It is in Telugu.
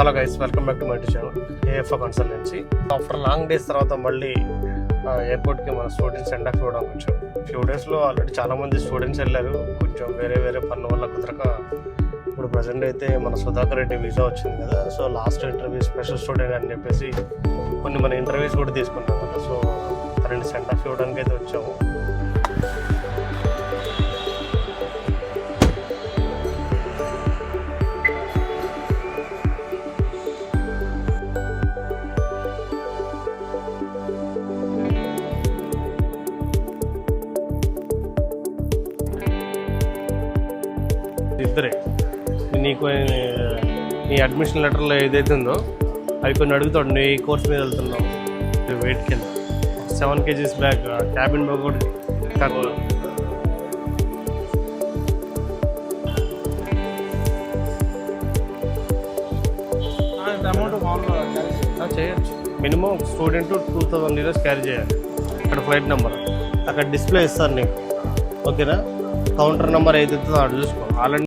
Hello guys, welcome back to my channel AFO consultancy. After long days తర్వాత మళ్ళీ ఎయిర్పోర్ట్కి మన స్టూడెంట్స్ సెండ్ ఆఫ్ ఇవ్వడానికి వచ్చాం. ఫ్యూ డేస్లో ఆల్రెడీ చాలామంది స్టూడెంట్స్ వెళ్ళారు. కొంచెం వేరే పనుల వల్ల కుదరక ఇప్పుడు ప్రజెంట్ అయితే మన సుధాకర్ రెడ్డి వీసా వచ్చింది కదా. So last interview special student అని చెప్పేసి కొన్ని మన ఇంటర్వ్యూస్ కూడా తీసుకున్నాం కదా. సో తనని సెండ్ ఆఫ్ ఇవ్వడానికి అయితే వచ్చాము. ఇద్దరే నీకు నీ అడ్మిషన్ లెటర్లో ఏదైతే ఉందో అవి కొన్ని అడుగుతాడు. నీ ఈ కోర్స్ మీద వెళ్తున్నావు, వెయిట్ కింద 7 kgs బ్యాగ్, క్యాబిన్ బ్యాగ్ కూడా తక్కువ చేయొచ్చు. మినిమం స్టూడెంట్ 2000 liters క్యారీ చేయాలి. అక్కడ ఫ్లైట్ నెంబర్ అక్కడ డిస్ప్లే ఇస్తారు నీకు, ఓకేనా? కౌంటర్ నెంబర్ ఏదైతే అక్కడ చూసుకో. ఆల్రెడీ